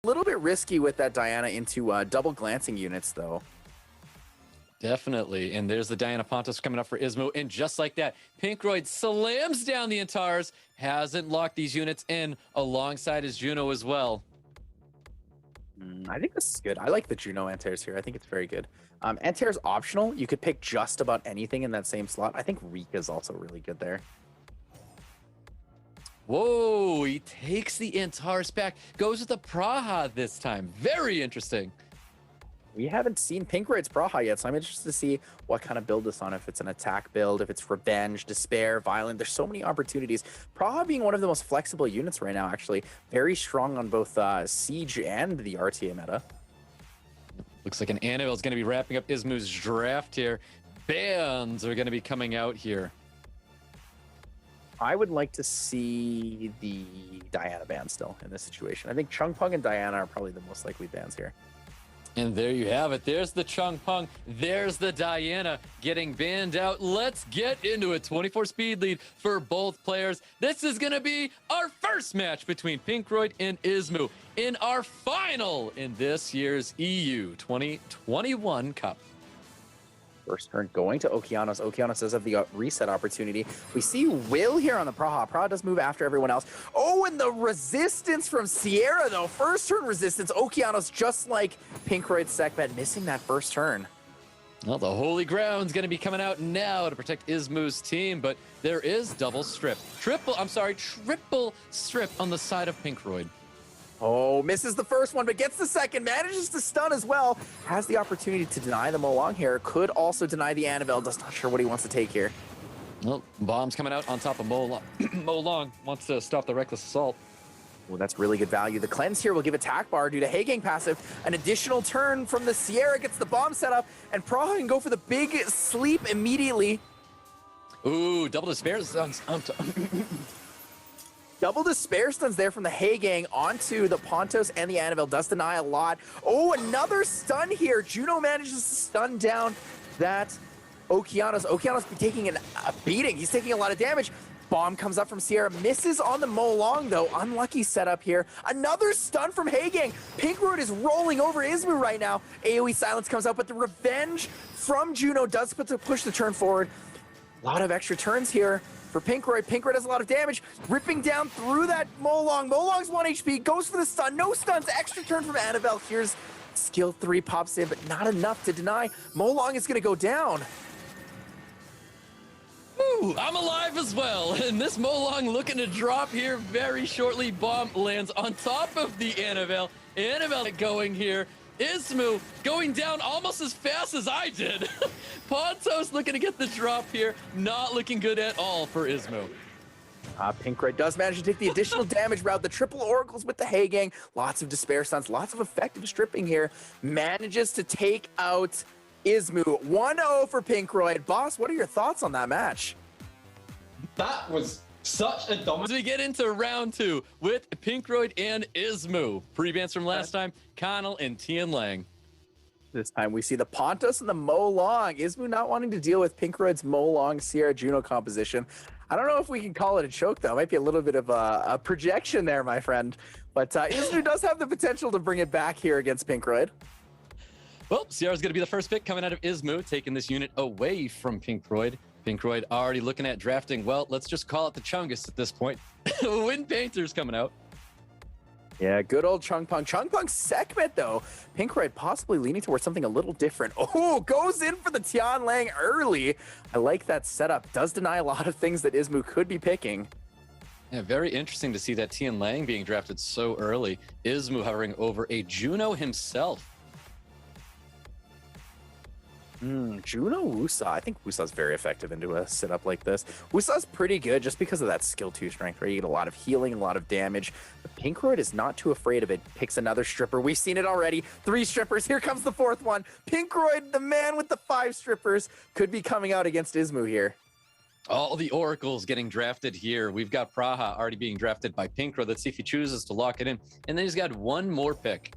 A little bit risky with that Diana into double glancing units, though. Definitely. And there's the Diana Pontos coming up for yuensw. And just like that, Pinkroyd slams down the Antars, hasn't locked these units in alongside his Juno as well. I think this is good. I like the Juno Antares here. I think it's very good. Antares optional. You could pick just about anything in that same slot. I think Rika is also really good there. Whoa, he takes the Antares back, goes with the Praha this time. Very interesting. We haven't seen Pinkroyd's Praha yet, so I'm interested to see what kind of build this on. If it's an attack build, if it's revenge, despair, violent. There's so many opportunities. Praha being one of the most flexible units right now, actually. Very strong on both Siege and the RTA meta. Looks like an Annabelle is going to be wrapping up yuensw's draft here. Bans are going to be coming out here. I would like to see the Diana ban still in this situation. I think Chungpung and Diana are probably the most likely bans here. And there you have it. There's the Chungpung. There's the Diana getting banned out. Let's get into it. 24 speed lead for both players. This is going to be our first match between Pinkroyd and yuensw in our final in this year's EU 2021 Cup. First turn going to Okeanos. Okeanos does have the reset opportunity. We see Will here on the Praha. Praha does move after everyone else. Oh, and the resistance from Sierra, though. First turn resistance. Okeanos, just like Pinkroyd's Sekmet, missing that first turn. Well, the Holy Ground's going to be coming out now to protect yuensw's team, but there is double strip. Triple strip on the side of Pinkroyd. Oh, misses the first one, but gets the second, manages to stun as well. Has the opportunity to deny the Molong here. Could also deny the Annabelle. Just not sure what he wants to take here. Well, bomb's coming out on top of Molong. Molong wants to stop the reckless assault. Well, that's really good value. The cleanse here will give attack bar due to Hagang passive. An additional turn from the Sierra gets the bomb set up, and Praha can go for the big sleep immediately. Ooh, double despair. Double despair stuns there from the Hagang onto the Pontos and the Annabelle. Does deny a lot. Oh, another stun here. Juno manages to stun down that Okeanos. Okeanos be taking a beating. He's taking a lot of damage. Bomb comes up from Sierra. Misses on the Molong, though. Unlucky setup here. Another stun from Hagang. Pinkroyd is rolling over yuensw right now. AoE silence comes out, but the revenge from Juno does push the turn forward. A lot of extra turns here for Pinkroyd. Pinkroyd has a lot of damage, ripping down through that Molong. Molong's 1 HP, goes for the stun, no stuns, extra turn from Annabelle. Here's skill 3 pops in, but not enough to deny. Molong is gonna go down. Ooh, I'm alive as well, and this Molong looking to drop here very shortly. Bomb lands on top of the Annabelle. Annabelle going here. yuensw going down almost as fast as I did. Pontos looking to get the drop here. Not looking good at all for yuensw. Pinkroyd does manage to take the additional damage route. The triple oracles with the Hagang. Lots of despair stuns, lots of effective stripping here. Manages to take out yuensw. 1-0 for Pinkroyd. Boss, what are your thoughts on that match? That was such a dominant. As we get into round 2 with Pinkroyd and yuensw. Pre-bans from last time, Connell and Tian Lang. This time we see the Pontos and the Molong. yuensw not wanting to deal with Pinkroyd's Molong Sierra Juno composition. I don't know if we can call it a choke, though. It might be a little bit of a projection there, my friend. But yuensw does have the potential to bring it back here against Pinkroyd. Well, Sierra's going to be the first pick coming out of yuensw, taking this unit away from Pinkroyd. Pinkroyd already looking at drafting, well, let's just call it the Chungus at this point. Wind Painter's coming out. Yeah, good old Chungpung. Chungpung Sekmet, though. Pinkroyd possibly leaning towards something a little different. Oh, goes in for the Tian Lang early. I like that setup. Does deny a lot of things that yuensw could be picking. Yeah, very interesting to see that Tian Lang being drafted so early. yuensw hovering over a Juno himself. Juno Wusa. I think Wusa's very effective into a setup like this. Wusa's pretty good just because of that skill 2 strength, right? You get a lot of healing, a lot of damage. But Pinkroyd is not too afraid of it. Picks another stripper. We've seen it already. 3 strippers. Here comes the 4th one. Pinkroyd, the man with the 5 strippers, could be coming out against yuensw here. All the oracles getting drafted here. We've got Praha already being drafted by Pinkroyd. Let's see if he chooses to lock it in. And then he's got one more pick.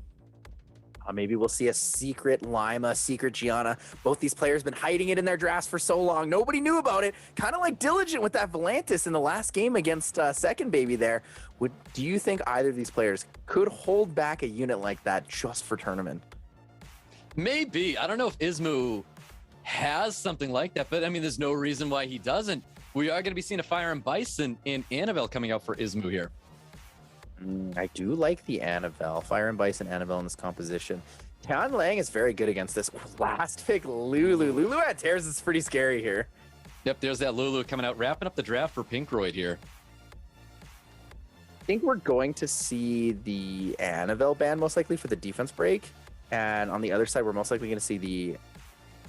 Maybe we'll see a secret Lima, secret Gianna. Both these players been hiding it in their drafts for so long. Nobody knew about it. Kind of like Diligent with that Volantis in the last game against Second Baby there. Do you think either of these players could hold back a unit like that just for tournament? Maybe. I don't know if yuensw has something like that, but I mean, there's no reason why he doesn't. We are going to be seeing a Fire and Bison and Annabelle coming out for yuensw here. I do like the Annabelle. Fire and Bison, Annabelle in this composition. Tianlang is very good against this. Last pick, Lulu. Lulu at Tears is pretty scary here. Yep, there's that Lulu coming out, wrapping up the draft for Pinkroyd here. I think we're going to see the Annabelle ban most likely for the defense break. And on the other side, we're most likely going to see the...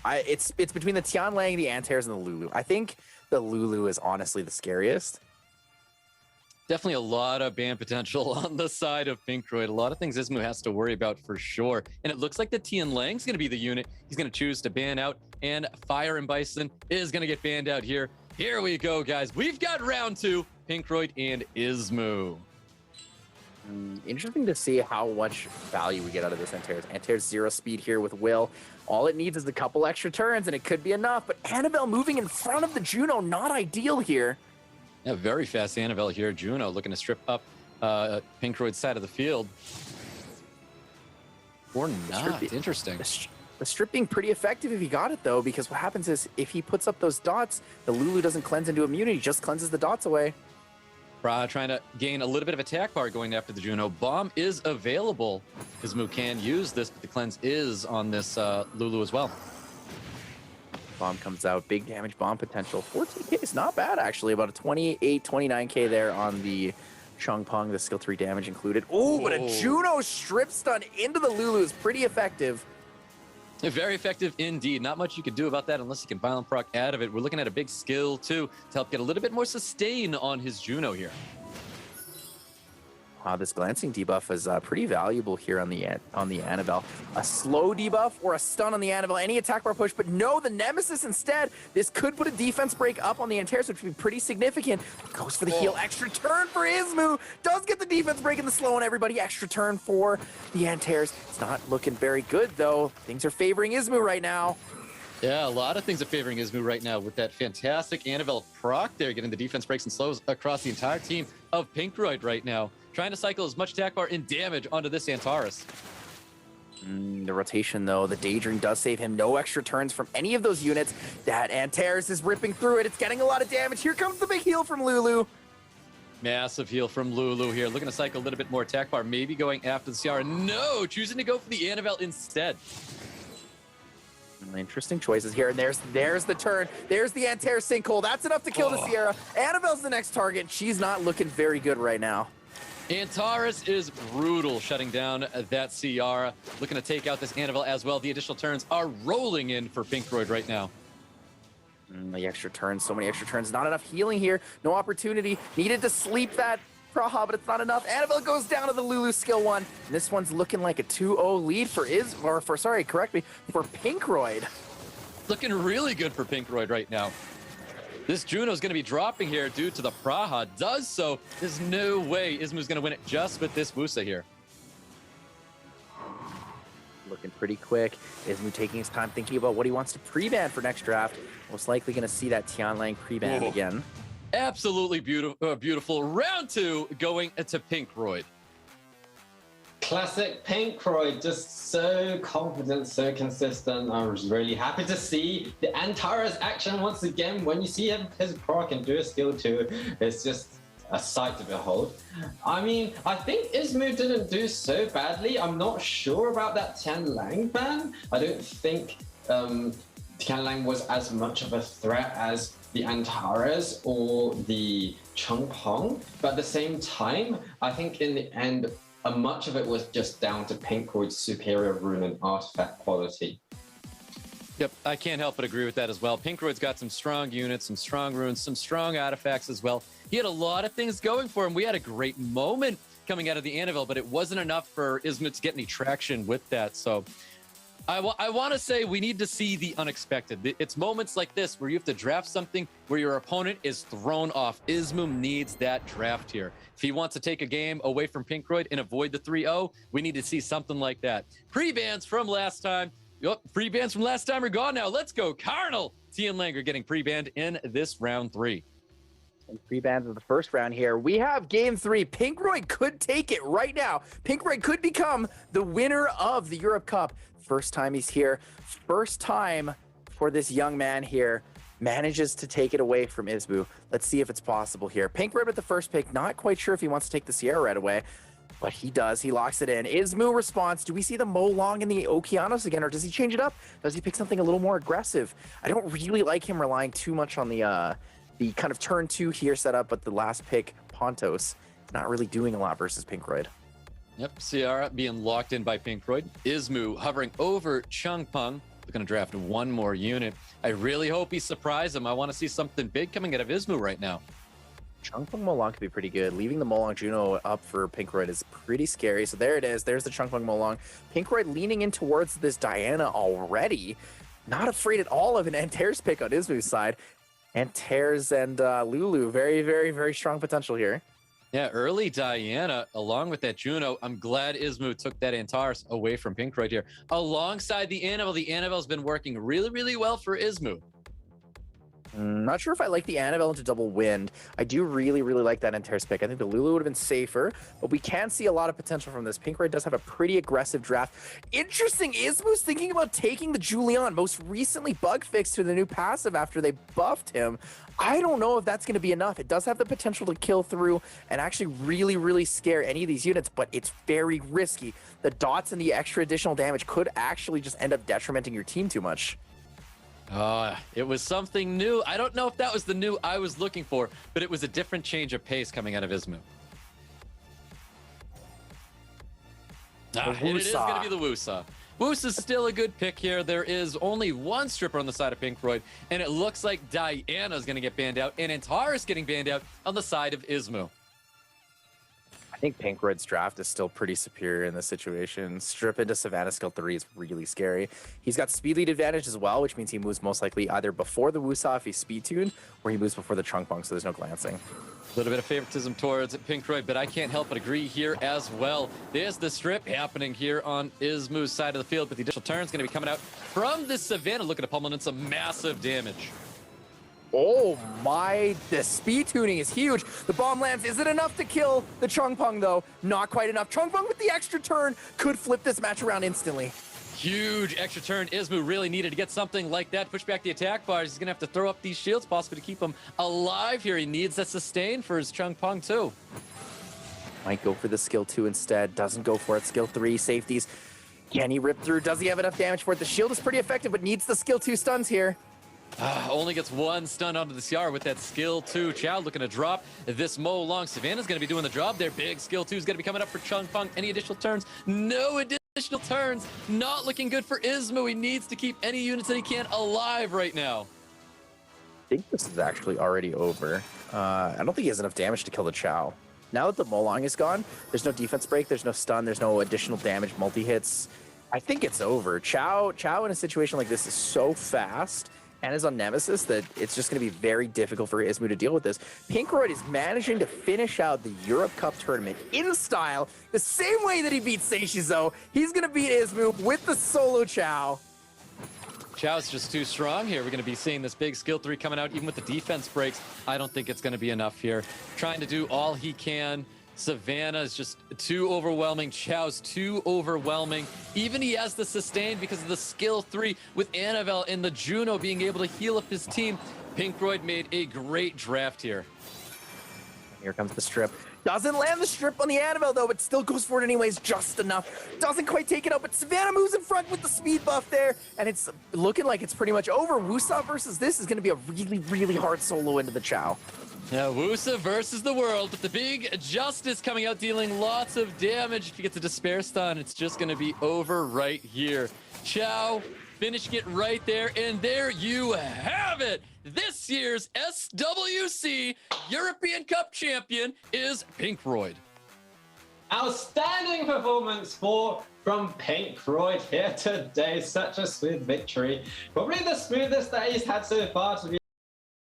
It's between the Tianlang, the Antares, and the Lulu. I think the Lulu is honestly the scariest. Definitely a lot of ban potential on the side of Pinkroyd. A lot of things yuensw has to worry about for sure. And it looks like the Tianlang's going to be the unit he's going to choose to ban out. And Fire and Bison is going to get banned out here. Here we go, guys. We've got round 2, Pinkroyd and yuensw. Interesting to see how much value we get out of this Antares. Antares 0 speed here with Will. All it needs is a couple extra turns, and it could be enough. But Annabelle moving in front of the Juno, not ideal here. Yeah, very fast Annabelle here. Juno looking to strip up Pinkroyd's side of the field. Or not. Interesting. The strip being pretty effective if he got it, though, because what happens is if he puts up those dots, the Lulu doesn't cleanse into immunity, just cleanses the dots away. Trying to gain a little bit of attack bar going after the Juno. Bomb is available. yuensw can use this, but the cleanse is on this Lulu as well. Bomb comes out. Big damage bomb potential. 14k is not bad, actually. About a 28, 29k there on the Chung Pong, the skill 3 damage included. Oh, but a Juno strip stun into the Lulu is pretty effective. Very effective indeed. Not much you can do about that unless you can violent proc out of it. We're looking at a big skill, too, to help get a little bit more sustain on his Juno here. This glancing debuff is pretty valuable here on the Annabelle. A slow debuff or a stun on the Annabelle, any attack bar push, but no, the Nemesis instead. This could put a defense break up on the Antares, which would be pretty significant. Goes for the heal, extra turn for yuensw. Does get the defense break in the slow on everybody. Extra turn for the Antares. It's not looking very good, though. Things are favoring yuensw right now. Yeah, a lot of things are favoring yuensw right now with that fantastic Annabelle proc there, getting the defense breaks and slows across the entire team of Pinkroyd right now. Trying to cycle as much attack bar and damage onto this Antares. The rotation, though, the Daydream does save him. No extra turns from any of those units. That Antares is ripping through it. It's getting a lot of damage. Here comes the big heal from Lulu. Massive heal from Lulu here. Looking to cycle a little bit more attack bar. Maybe going after the Ciara. No, choosing to go for the Annabelle instead. Interesting choices here. And there's the turn. There's the Antares sinkhole. That's enough to kill the Ciara. Annabelle's the next target. She's not looking very good right now. Antares is brutal, shutting down that Ciara. Looking to take out this Annabelle as well. The additional turns are rolling in for Pinkroyd right now. The extra turns, so many extra turns. Not enough healing here. No opportunity. Needed to sleep that Praha, but it's not enough. Annabelle goes down to the Lulu skill 1. And this one's looking like a 2-0 lead for for Pinkroyd. Looking really good for Pinkroyd right now. This Juno's going to be dropping here due to the Praha. Does so. There's no way yuensw's going to win it just with this Wusa here. Looking pretty quick. yuensw taking his time thinking about what he wants to pre-ban for next draft. Most likely going to see that Tianlang pre-ban again. Absolutely beautiful. Round 2 going to Pinkroyd. Classic Pinkroyd, just so confident, so consistent. I was really happy to see the Antares action once again. When you see his proc and do a skill 2, it's just a sight to behold. I mean, I think yuensw didn't do so badly. I'm not sure about that Tianlang ban. I don't think Tianlang was as much of a threat as the Antares or the Chung Pong. But at the same time, I think in the end, much of it was just down to Pinkroyd's superior rune and artifact quality. Yep, I can't help but agree with that as well. Pinkroyd's got some strong units, some strong runes, some strong artifacts as well. He had a lot of things going for him. We had a great moment coming out of the Annabelle, but it wasn't enough for yuensw to get any traction with that. So I want to say we need to see the unexpected. It's moments like this where you have to draft something where your opponent is thrown off. yuensw needs that draft here. If he wants to take a game away from Pinkroyd and avoid the 3-0, we need to see something like that. Pre-bans from last time. Yep, pre-bans from last time are gone now. Let's go. Carnal. T and Langer getting pre-banned in this round 3. And pre-bans of the first round here. We have game 3. Pinkroyd could take it right now. Pinkroyd could become the winner of the Europe Cup. First time he's here. First time for this young man here. Manages to take it away from yuensw. Let's see if it's possible here. Pinkroyd with the first pick. Not quite sure if he wants to take the Sierra right away. But he does. He locks it in. yuensw response. Do we see the Molong and the Okeanos again, or does he change it up? Does he pick something a little more aggressive? I don't really like him relying too much on the kind of turn 2 here setup, but the last pick, Pontos, not really doing a lot versus Pinkroyd. Yep, Sierra being locked in by Pinkroyd. yuensw hovering over Changpeng. Looking to draft one more unit. I really hope he surprises him. I want to see something big coming out of yuensw right now. Changpeng Molong could be pretty good. Leaving the Molong Juno up for Pinkroyd is pretty scary. So there it is. There's the Changpeng Molong. Pinkroyd leaning in towards this Diana already. Not afraid at all of an Antares pick on yuensw's side. Antares and Lulu, very, very, very strong potential here. Yeah, early Diana, along with that Juno. I'm glad yuensw took that Antares away from Pinkroyd here. Alongside the Annabelle. The Annabelle's been working really, really well for yuensw. Not sure if I like the Annabelle into double wind. I do really, really like that Antares pick. I think the Lulu would have been safer, but we can see a lot of potential from this. Pinkroyd does have a pretty aggressive draft. Interesting, yuensw's thinking about taking the Julian, most recently bug fixed to the new passive after they buffed him. I don't know if that's going to be enough. It does have the potential to kill through and actually really, really scare any of these units, but it's very risky. The dots and the extra additional damage could actually just end up detrimenting your team too much. It was something new. I don't know if that was the new I was looking for, but it was a different change of pace coming out of yuensw. And it is going to be the Wusa. Wusa's still a good pick here. There is only one stripper on the side of Pinkroyd, and it looks like Diana's going to get banned out, and Antares getting banned out on the side of yuensw. I think Pinkroyd's draft is still pretty superior in this situation. Strip into Savannah skill 3 is really scary. He's got speed lead advantage as well, which means he moves most likely either before the Wusa if he's speed tuned, or he moves before the Changpeng, so there's no glancing. A little bit of favoritism towards Pinkroyd, but I can't help but agree here as well. There's the strip happening here on yuensw's side of the field, but the additional turn's going to be coming out from the Savannah, looking to pummel in some massive damage. Oh my, the speed tuning is huge. The bomb lands. Is it enough to kill the Changpeng though? Not quite enough. Changpeng with the extra turn could flip this match around instantly. Huge extra turn. yuensw really needed to get something like that. Push back the attack bars. He's going to have to throw up these shields possibly to keep him alive here. He needs that sustain for his Changpeng too. Might go for the skill 2 instead. Doesn't go for it. Skill 3 safeties. Can he rip through? Does he have enough damage for it? The shield is pretty effective, but needs the skill 2 stuns here. Only gets one stun onto the CR with that skill 2. Chow looking to drop this Molong. Savannah's going to be doing the job there. Big skill 2 is going to be coming up for Changpeng. Any additional turns? No additional turns. Not looking good for yuensw. He needs to keep any units that he can alive right now. I think this is actually already over. I don't think he has enough damage to kill the Chow. Now that the Molong is gone, there's no defense break, there's no stun, there's no additional damage multi-hits. I think it's over. Chow in a situation like this is so fast and is on Nemesis that it's just going to be very difficult for yuensw to deal with this. Pinkroyd is managing to finish out the Europe Cup tournament in style, the same way that he beat Seishizo. He's going to beat yuensw with the solo Chow. Chow's just too strong here. We're going to be seeing this big skill 3 coming out, even with the defense breaks. I don't think it's going to be enough here. Trying to do all he can. Savannah is just too overwhelming. Chow's too overwhelming. Even he has the sustain because of the skill 3 with Annabelle and the Juno being able to heal up his team. Pinkroyd made a great draft here. Here comes the strip. Doesn't land the strip on the Annabelle though, but still goes for it anyways, just enough. Doesn't quite take it out, but Savannah moves in front with the speed buff there, and it's looking like it's pretty much over. Wusa versus this is going to be a really, really hard solo into the Chow. Yeah, Wusa versus the world, but the big Justice coming out, dealing lots of damage. If he gets a Despair Stun, it's just going to be over right here. Chow finishing it right there, and there you have it. This year's SWC European Cup champion is Pinkroyd. outstanding performance from Pink Floyd here today. Such a smooth victory. Probably the smoothest that he's had so far, to be